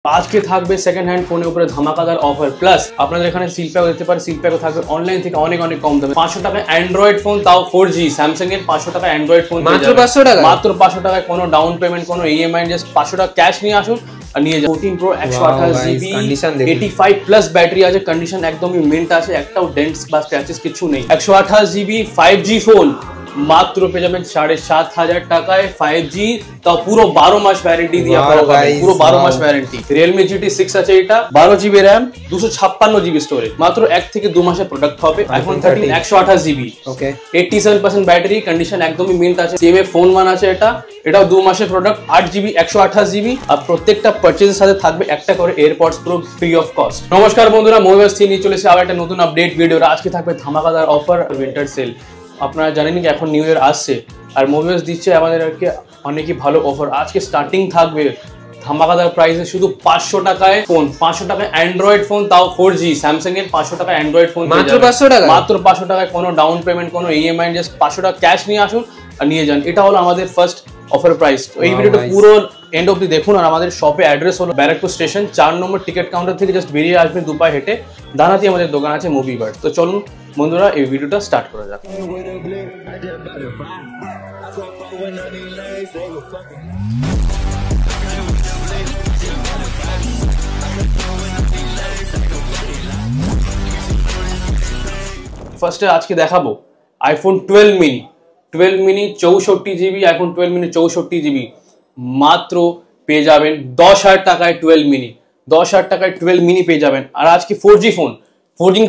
আজকে থাকবে second hand ফোনের উপরে ধামাকাদার অফার প্লাস আপনাদের এখানে সিল প্যাকও দিতে পারে। সিল প্যাকও থাকবে অনলাইন থেকে অনেক কম দামে। 500 টাকায় অ্যান্ড্রয়েড ফোন, তাও 4G স্যামসাং এর 500 টাকা অ্যান্ড্রয়েড ফোন মাত্র 500 টাকা। মাত্র 500 টাকায় কোনো ডাউন পেমেন্ট, কোনো ইএমআই, জাস্ট 500 টাকা ক্যাশ নিয়ে আসুন আর নিয়ে যান। 14 Pro 128GB 85 প্লাস ব্যাটারি আছে, কন্ডিশন একদমই মিন্ট আছে, একটাও ডেন্টস বা স্ক্র্যাচেস কিছু নেই। 128GB 5G ফোন মাত্র পেয়ে যাবেন 7,500 টাকায় 5G, তাও পুরো 12 মাস ওয়ারেন্টি দিয়ে আপনারা পাবেন, পুরো 12 মাস ওয়ারেন্টি। Realme GT6 আছে, এটা 12GB RAM 256GB স্টোরেজ, মাত্র 1 থেকে 2 মাসের প্রোডাক্ট হবে। iPhone 13 128GB, ওকে 87% ব্যাটারি, কন্ডিশন একদমই মিন্ট আছে। CMA ফোন 1 আছে, এটাও 2 মাসের প্রোডাক্ট, 8GB 128GB। আর প্রত্যেকটা পারচেজের সাথে থাকবে একটা করে AirPods pro free of cost. নমস্কার বন্ধুরা, মোবাইল থেকে নিয়ে চলেছে আবার একটা নতুন আপডেট ভিডিও। আজকে থাকবে ধামাকাদার অফার, উইন্টার সেল। আপনারা জানেন কি এখন নিউ ইয়ার আসছে আর মোবাইলস দিচ্ছে আমাদেরকে অনেকই ভালো অফার। আজকে স্টার্টিং থাকবে ধামাকাদার প্রাইসে শুধু 500 টাকায় ফোন, 500 টাকায় অ্যান্ড্রয়েড ফোন, তাও 4G স্যামসাং এর 500 টাকা অ্যান্ড্রয়েড ফোন মাত্র 500 টাকা, মাত্র 500 টাকায় কোনো ডাউন পেমেন্ট, কোনো ইএমআই, জাস্ট 500 টাকা ক্যাশ নিয়ে আসুন আর নিয়ে যান। এটা হলো আমাদের ফার্স্ট অফার প্রাইস। তো এই ভিডিওটা পুরো এন্ড অবধি দেখুন। আর আমাদের শপে অ্যাড্রেস হলো ব্যারাকপুর স্টেশন 4 নম্বর টিকিট কাউন্টার থেকে জাস্ট বেরিয়ে আসবেন 2 পায়ে হেঁটে, ডানাতে আমাদের দোকান আছে মুভি বার্ড। তো চলুন বন্ধুরা এই ভিডিওটা স্টার্ট করা যাক। ফার্স্টে আজকে দেখাবো iPhone 12 mini 64GB, iPhone 12 mini 64GB মাত্র পেয়ে যাবেন 10,000 টাকায়। 12 মিনি 10,000 টাকায় 12 মিনি পেয়ে যাবেন। আর আজকে 4G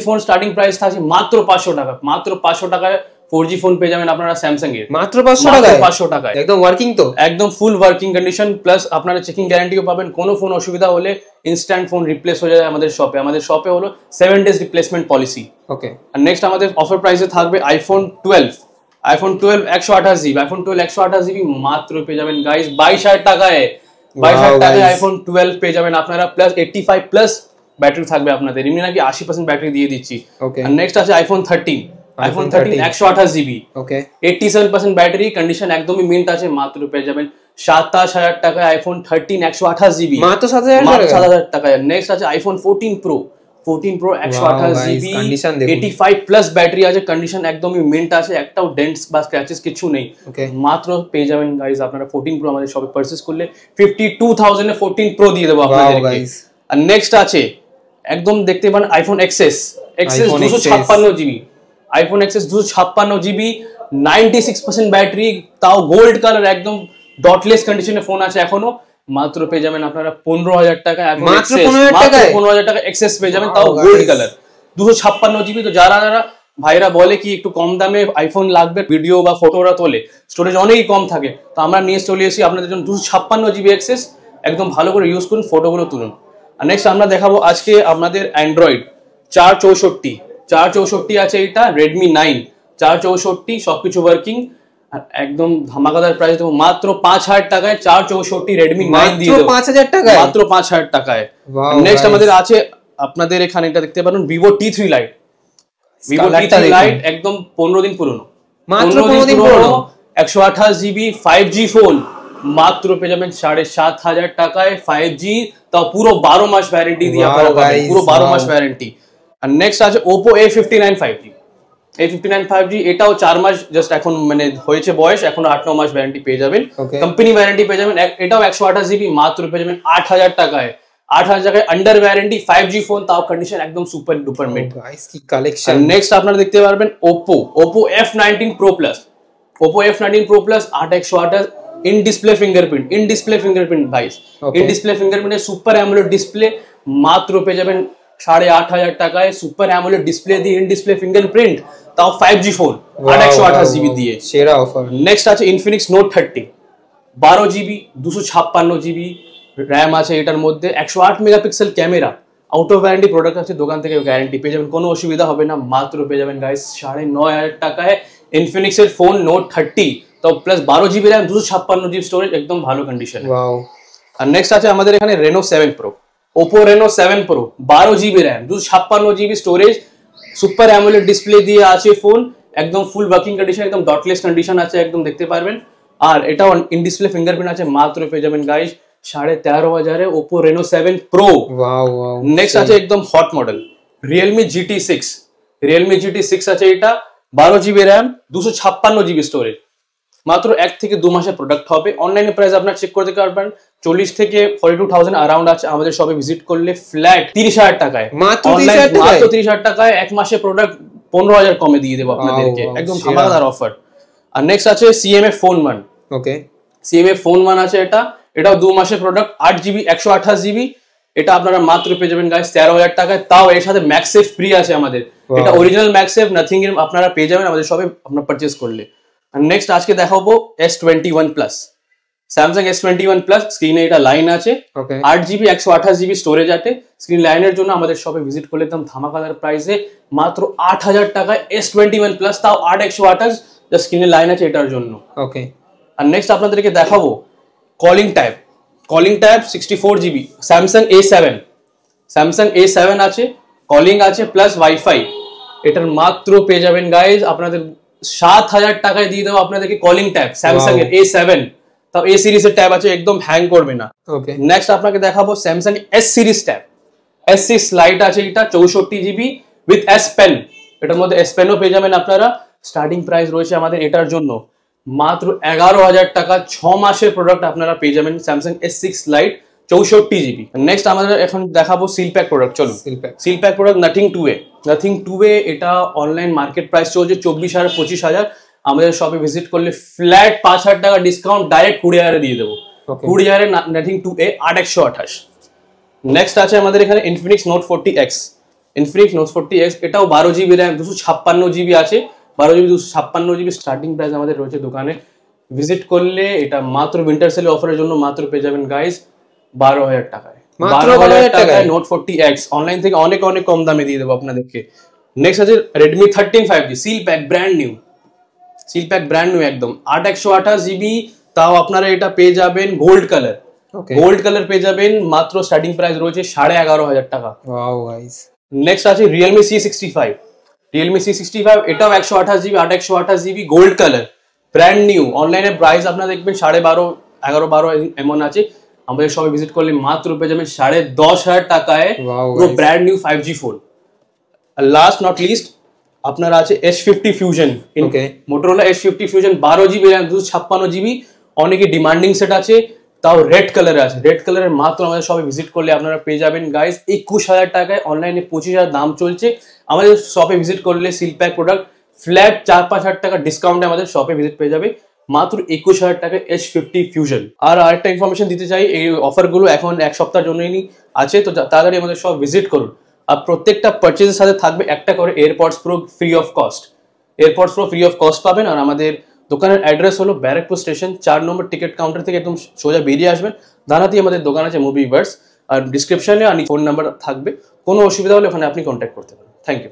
ফোন স্টার্টিং প্রাইস থাকছে মাত্র 500 টাকা, মাত্র 500 টাকায় 4G ফোন পেয়ে যাবেন আপনারা স্যামসাং এর, মাত্র 500 টাকায়। একদম ওয়ার্কিং, তো একদম ফুল ওয়ার্কিং কন্ডিশন, প্লাস আপনারা চেকিং গ্যারান্টিও পাবেন। কোনো ফোন অসুবিধা হলে ইনস্ট্যান্ট ফোন রিপ্লেস হয়ে যায় আমাদের শপে হলো 7 days রিপ্লেসমেন্ট পলিসি, ওকে। আর নেক্সট আমাদের অফার প্রাইসে থাকবে আইফোন 12 128GB, আইফোন 12 128GB মাত্র পেয়ে যাবেন গাইস 22,000 টাকায়। 22,000 টাকায় আইফোন 12 পেয়ে যাবেন আপনারা, প্লাস 85 প্লাস ব্যাটারি থাকবে আপনাদের, এমনি নাকি 80% ব্যাটারি দিয়ে দিচ্ছি, ওকে। আর নেক্সট আছে আইফোন 13 128GB, ওকে 87% ব্যাটারি, কন্ডিশন একদমই মিন্ট আছে, মাত্র পেয়ে যাবেন 27,000 টাকায় আইফোন 13 128GB, মাত্র 7,000 টাকায়। নেক্সট আছে iPhone 14 Pro 128GB, 85 plus battery আছে, কন্ডিশন একদমই মিন্ট আছে, একটাও ডেন্টস বা স্ক্র্যাচেস কিছু নেই, মাত্র পেয়ে যাবেন গাইস আপনারা 14 Pro আমাদের শপে পারচেজ করলে 52,000 এ 14 Pro দিয়ে দেবো আপনাদেরকে। আর নেক্সট আছে একদম দেখতে পান iPhone XS 256GB, iPhone XS 256GB 96% battery, তাও গোল্ড কালার, একদম ডটলেস কন্ডিশনে ফোন আছে এখনো, মাত্র পেয়ে যাবেন আপনারা 15,000 টাকা, মাত্র 15,000 টাকা XS পেয়ে যাবেন, তাও গোল্ড কালার 256GB। তো যারা ভাইরা বলে কি একটু কম দামে আইফোন লাগবে, ভিডিও বা ফটোরা তোলে, স্টোরেজ অনেকই কম থাকে, তো আমরা নিয়ে চলে এসেছি আপনাদের জন্য 256GB XS, একদম ভালো করে ইউজ করুন, ফটোগুলো তুলুন। আর নেক্সট আমরা দেখাবো আজকে আপনাদের অ্যান্ড্রয়েড 464 আছে, এটা Redmi 9 464, সবকিছু ওয়ার্কিং, আর একদম ধামাকাদার প্রাইস দেবো মাত্র 5,000 টাকায় 464 Redmi 9 দিয়ে দেবো, 5,000 টাকায়, মাত্র 5,000 টাকায়। নেক্সট আমাদের আছে আপনাদের এখানে, এটা দেখতে পারেন Vivo T3 Lite, একদম 15 দিন পুরনো, মাত্র 15 দিন পুরনো 128GB 5G ফোন মাত্র পেয়ে যাবেন 7,500 টাকায় 5G, তাও পুরো 12 মাস ওয়ারেন্টি দিয়ে আপনারা পাবেন, পুরো 12 মাস ওয়ারেন্টি। আর নেক্সট আছে Oppo A59 5G, এটাও 4 মাস জাস্ট এখন মানে হয়েছে বয়স, এখন 8-9 মাস ওয়ারেন্টি পেয়ে যাবেন, কোম্পানি ওয়ারেন্টি পেয়ে যাবেন। এটাও 128GB মাত্র পেয়ে যাবেন 8,000 টাকায়, 8,000 টাকায় আন্ডার ওয়ারেন্টি 5G ফোন, তাও কন্ডিশন একদম সুপার ডুপার মিড। গাইস কি কালেকশন। নেক্সট আপনারা দেখতে পারবেন Oppo F19 Pro Plus, Oppo F19 Pro Plus 8/128 in display fingerprint guys, in display ফিঙ্গারপ্রিন্টের সুপার অ্যামোলেড ডিসপ্লে মাত্র পেয়ে যাবেন 8,500 টাকায়, সুপার অ্যামোলেড ডিসপ্লে দিয়ে ইন ডিসপ্লে ফিঙ্গারপ্রিন্ট, তাও 5G ফোন 8/128GB দিয়ে, সেরা অফার। নেক্সট আছে Infinix Note 30 12GB 256GB RAM আছে, এটার মধ্যে 108 megapixel camera, out of warranty product আছে, দোকান থেকে গ্যারান্টি পেয়ে যাবেন, কোনো অসুবিধা হবে না, মাত্র পেয়ে যাবেন গাইস 9,500 টাকায় Infinix এর ফোন Note 30, তো plus 12GB RAM 256GB storage, একদম ভালো কন্ডিশন। আর নেক্সট আছে আমাদের এখানে Reno 7 Pro, Oppo Reno 7 Pro 12GB RAM 256GB storage, super AMOLED display দিয়ে আছে ফোন, একদম ফুল ওয়ার্কিং কন্ডিশন, একদম ডটলেস কন্ডিশন আছে, একদম দেখতে পারবেন। আর এটাও ইন ডিসপ্লে ফিঙ্গারপ্রিন্ট আছে, মাত্র পেয়ে যাবেন guys 13,500 Oppo Reno 7 Pro। Next আছে একদম hot model Realme GT6। Realme GT6 আছে, এটা 12GB RAM 256GB স্টোরেজ, মাত্র 1 থেকে 2 মাসের প্রোডাক্ট হবে। অনলাইনে প্রাইস আপনার চেক করতে পারবেন 40 থেকে 42,000 অ্যারাউন্ড আছে। আমাদের শপে ভিজিট করলে ফ্ল্যাট 30,000 টাকায়, মাত্র 30,000 টাকায় 1 মাসের প্রোডাক্ট 15,000 কমে দিয়ে দেবো আপনাদেরকে, একদম ধামাকাদার অফার। আর নেক্সট আছে CMF Phone 1। ওকে, CMF Phone 1 আছে, এটাও 2 মাসের প্রোডাক্ট, 8GB 128GB। এটা আপনারা মাত্র পেয়ে যাবেন গাইস 13,000 টাকায়, তাও এর সাথে ম্যাক্সেফ ফ্রি আছে আমাদের। এটা অরিজিনাল ম্যাক্সেফ, নাথিং এর আপনারা পেয়ে যাবেন আমাদের শপে আপনারা পারচেজ করলে। আর নেক্সট আজকে দেখাবো S21 Plus, Samsung S21 Plus। স্ক্রিনে এটা লাইন আছে, 8GB 128GB স্টোরেজ আছে। স্ক্রিন লাইনের জন্য আমাদের শপে ভিজিট করলে একদম ধামাকাদার প্রাইসে মাত্র 8,000 টাকায় S21 Plus, তাও 8/128 যা স্ক্রিনের লাইন আছে এটার জন্য। ওকে, আর নেক্সট আপনাদেরকে দেখাবো calling tab 64GB Samsung A7 আছে, কলিং আছে প্লাস ওয়াইফাই। এটার মাত্র পেয়ে যাবেন গাইজ আপনাদের 7,000 টাকায় দিয়ে দেবো আপনাদেরকে কলিং ট্যাব Samsung এর A7, তাও A সিরিজের ট্যাব আছে, একদম হ্যাং করবে না। ওকে, নেক্সট আপনাকে দেখাবো Samsung S series tab, S6 Lite আছে, এটা 64GB উইথ S Pen। এটার মধ্যে S Penও পেয়ে যাবেন আপনারা। স্টার্টিং প্রাইস রয়েছে আমাদের এটার জন্য মাত্র 11,000 টাকা, 6 মাসের প্রোডাক্ট আপনারা পেয়ে যাবেন Samsung S6 Lite 64GB। Next আমাদের এখন দেখাবো সিলপ্যাক প্রোডাক্ট। চলুন, সিলপ্যাক প্রোডাক্ট নাথিং টু এ। এটা অনলাইন মার্কেট প্রাইস চলছে 24,000-25,000। আমাদের শপে ভিজিট করলে ফ্ল্যাট 5,000 টাকা ডিসকাউন্ট ডাইরেক্ট 20,000 দিয়ে দেবো। 20,000 নাথিং টু এ 8/128। নেক্সট আছে আমাদের এখানে Infinix Note 40X। এটাও 12GB RAM 256GB আছে, 12GB 256GB স্টার্টিং প্রাইস আমাদের রয়েছে দোকানে। ভিজিট করলে এটা মাত্র উইন্টার সেল অফারের জন্য মাত্র পেয়ে যাবেন গাইজ 12,000 টাকায়। 12,000 টাকায় Note 40X অনলাইন থেকে অনেক কম দামে দিয়ে দেবো আপনাদেরকে। নেক্সট আছে Redmi 13 5G seal pack brand new একদম 8/128GB, তাও আপনারা এটা পেয়ে যাবেন গোল্ড কালার পেয়ে যাবেন। মাত্র স্টার্টিং প্রাইস রয়েছে 11,500 টাকা। নেক্সট আছে Realme C65, এটাও 128GB 8/128GB gold colour brand new. অনলাইনে প্রাইস আপনারা দেখবেন 11,500 এমন আছে। আমাদের সবাই ভিজিট করলে মাত্র পেয়ে যাবেন 10,500 টাকায় পুরো ব্র্যান্ড নিউ 5G ফোন। আর লাস্ট নট লিস্ট আপনারা আছে S50 Fusion, Motorola S50 Fusion 12GB RAM 256GB। অনেকে ডিমান্ডিং সেট আছে, তাও রেড কালারে আছে। রেড কালারের মাত্র আমাদের শপে ভিজিট করলে আপনারা পেয়ে যাবেন গাইস 21,000 টাকায়। অনলাইনে 25,000 দাম চলছে। আমাদের শপে ভিজিট করলে সিলপ্যাক প্রোডাক্ট ফ্ল্যাট 4-5,000 টাকা ডিসকাউন্টে আমাদের শপে ভিজিট পেয়ে যাবে মাত্র 21,000 টাকায় S50 Fusion। আর আরেকটা ইনফরমেশন দিতে চাই, এই অফারগুলো এখন 1 সপ্তাহের জন্যই আছে, তো তাড়াতাড়ি আমাদের শপ ভিজিট করুন। আর প্রত্যেকটা পারচেজের সাথে থাকবে একটা করে AirPods pro free of cost পাবেন। আর আমাদের দোকানের অ্যাড্রেস হলো ব্যারাকপুর স্টেশন 4 নম্বর টিকিট কাউন্টার থেকে একদম সোজা বেরিয়ে আসবেন, ডানাতেই আমাদের দোকান আছে মুভিভার্স। আর ডিসক্রিপশনে ফোন নাম্বার থাকবে, কোনো অসুবিধা হলে ওখানে আপনি কন্ট্যাক্ট করতে পারেন। Thank you.